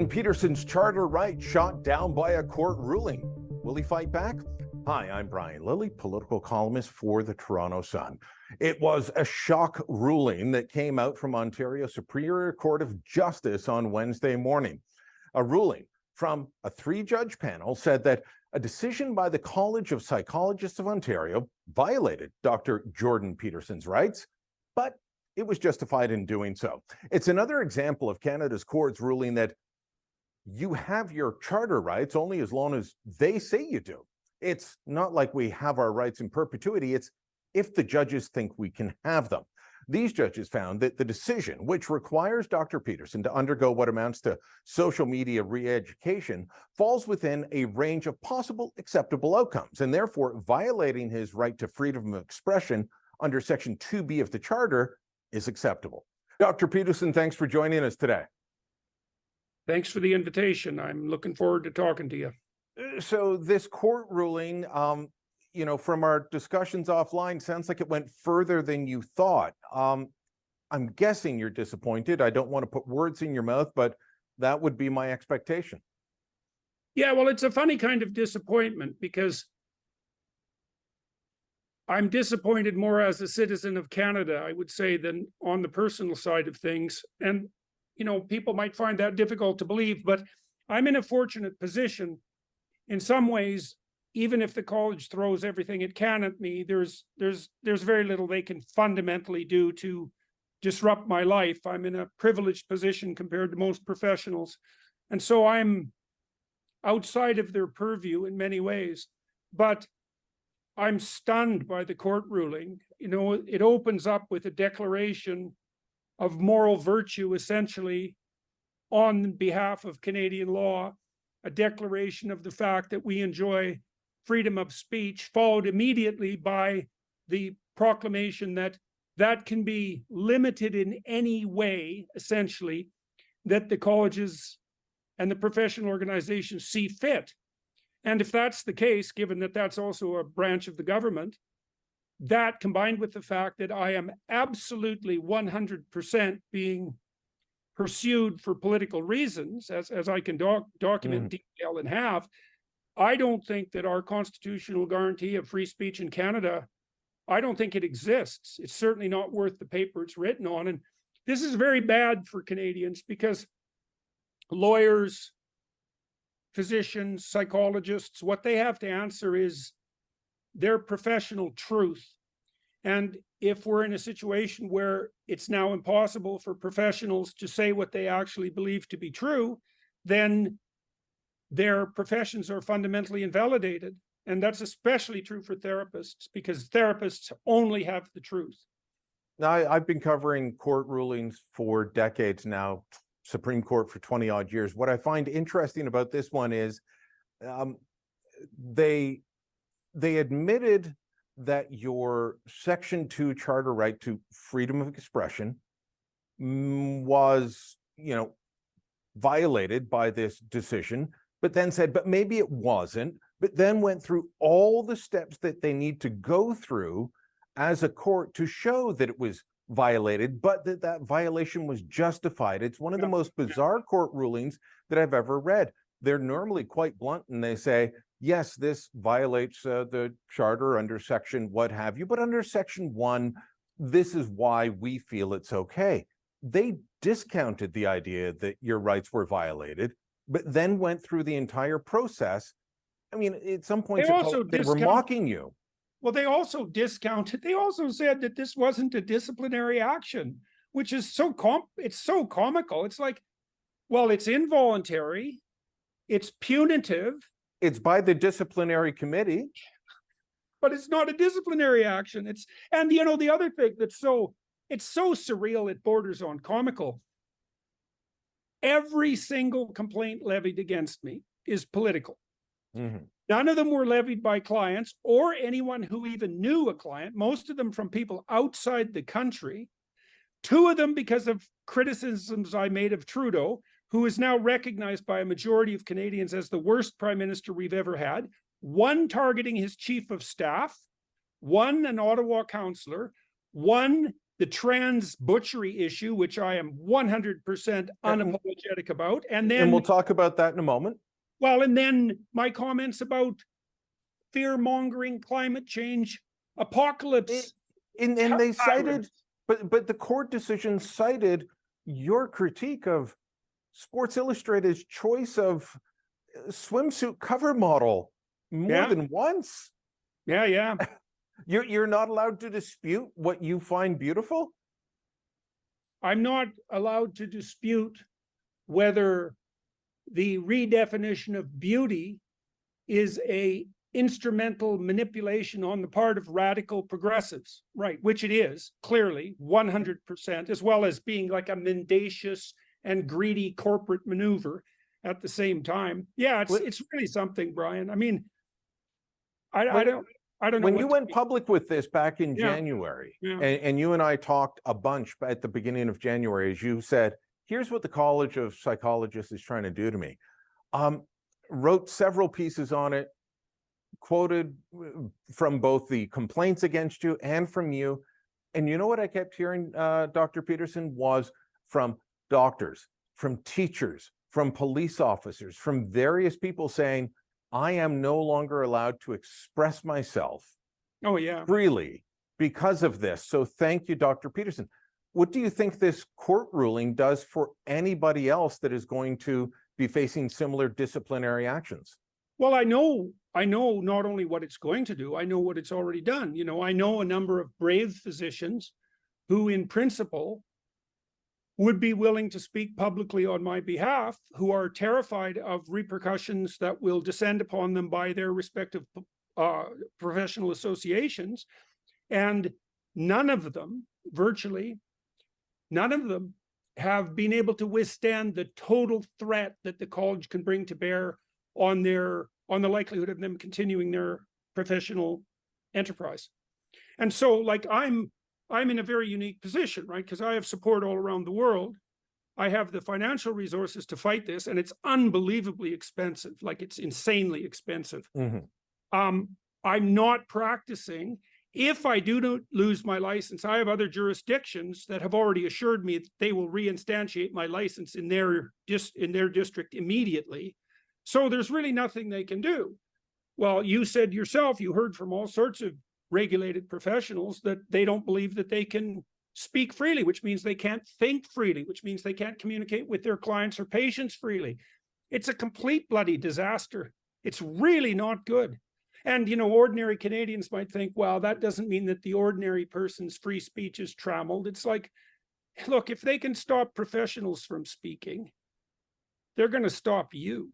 Peterson's charter right shot down by a court ruling. Will he fight back? Hi, I'm Brian Lilly, political columnist for the Toronto Sun. It was a shock ruling that came out from Ontario Superior Court of Justice on Wednesday morning. A ruling from a three-judge panel said that a decision by the College of Psychologists of Ontario violated Dr. Jordan Peterson's rights, but it was justified in doing so. It's another example of Canada's courts ruling that you have your charter rights only as long as they say you do. It's not like we have our rights in perpetuity. It's if the judges think we can have them. These judges found that the decision, which requires Dr. Peterson to undergo what amounts to social media re-education, falls within a range of possible acceptable outcomes, and therefore violating his right to freedom of expression under Section 2B of the Charter is acceptable. Dr. Peterson, thanks for joining us today. Thanks for the invitation. I'm looking forward to talking to you. So this court ruling, from our discussions offline, sounds like it went further than you thought. I'm guessing you're disappointed. I don't want to put words in your mouth, but that would be my expectation. Yeah, well, it's a funny kind of disappointment because I'm disappointed more as a citizen of Canada, I would say, than on the personal side of things. And people might find that difficult to believe, but I'm in a fortunate position. In some ways, even if the college throws everything it can at me, there's very little they can fundamentally do to disrupt my life. I'm in a privileged position compared to most professionals. And so I'm outside of their purview in many ways, but I'm stunned by the court ruling. It opens up with a declaration of moral virtue, essentially, on behalf of Canadian law, a declaration of the fact that we enjoy freedom of speech, followed immediately by the proclamation that that can be limited in any way, essentially, that the colleges and the professional organizations see fit. And if that's the case, given that that's also a branch of the government, that combined with the fact that I am absolutely 100% being pursued for political reasons, as I can document detail and have, I don't think that our constitutional guarantee of free speech in Canada, I don't think it exists. It's certainly not worth the paper it's written on. And this is very bad for Canadians because lawyers, physicians, psychologists, what they have to answer is their professional truth. And if we're in a situation where it's now impossible for professionals to say what they actually believe to be true, then their professions are fundamentally invalidated. And that's especially true for therapists, because therapists only have the truth. Now, I've been covering court rulings for decades now, Supreme Court for 20 odd years. What I find interesting about this one is they admitted that your Section 2 charter right to freedom of expression was, violated by this decision, but then said, but maybe it wasn't, but then went through all the steps that they need to go through as a court to show that it was violated, but that violation was justified. It's one of the most bizarre court rulings that I've ever read. They're normally quite blunt and they say, yes, this violates the charter under section what have you, but under section 1, this is why we feel it's okay. They discounted the idea that your rights were violated, but then went through the entire process. I mean, at some point they were mocking you. Well, they also discounted. They also said that this wasn't a disciplinary action, which is it's so comical. It's like, well, it's involuntary, it's punitive. It's by the disciplinary committee. But it's not a disciplinary action. And the other thing it's so surreal, it borders on comical. Every single complaint levied against me is political. None of them were levied by clients or anyone who even knew a client, most of them from people outside the country. 2 of them because of criticisms I made of Trudeau, who is now recognized by a majority of Canadians as the worst prime minister we've ever had. 1 targeting his chief of staff, 1 an Ottawa councillor, 1 the trans butchery issue, which I am 100% unapologetic about. And then we'll talk about that in a moment. Well, and then my comments about fear-mongering, climate change, apocalypse. And they cited, but the court decision cited your critique of Sports Illustrated's choice of swimsuit cover model more than once. Yeah. You're not allowed to dispute what you find beautiful? I'm not allowed to dispute whether the redefinition of beauty is a instrumental manipulation on the part of radical progressives, right? Which it is, clearly, 100%, as well as being like a mendacious and greedy corporate maneuver at the same time. Yeah, it's really something, Brian. I mean, I don't know. When you went public with this back in January, and you and I talked a bunch at the beginning of January, as you said, here's what the College of Psychologists is trying to do to me. Wrote several pieces on it, quoted from both the complaints against you and from you. And you know what I kept hearing, Dr. Peterson, was from doctors, from teachers, from police officers, from various people saying, I am no longer allowed to express myself freely because of this. So thank you, Dr. Peterson. What do you think this court ruling does for anybody else that is going to be facing similar disciplinary actions? Well, I know not only what it's going to do, I know what it's already done. You know, I know a number of brave physicians who in principle would be willing to speak publicly on my behalf, who are terrified of repercussions that will descend upon them by their respective professional associations. And none of them, virtually none of them, have been able to withstand the total threat that the college can bring to bear on the likelihood of them continuing their professional enterprise. And so, like, I'm in a very unique position, right? Because I have support all around the world. I have the financial resources to fight this, and it's unbelievably expensive. Like, it's insanely expensive. I'm not practicing. If I do lose my license, I have other jurisdictions that have already assured me that they will reinstantiate my license in their district immediately. So there's really nothing they can do. Well, you said yourself, you heard from all sorts of regulated professionals that they don't believe that they can speak freely, which means they can't think freely, which means they can't communicate with their clients or patients freely. It's a complete bloody disaster. It's really not good. And, you know, ordinary Canadians might think, well, that doesn't mean that the ordinary person's free speech is trammeled. It's like, look, if they can stop professionals from speaking, they're going to stop you.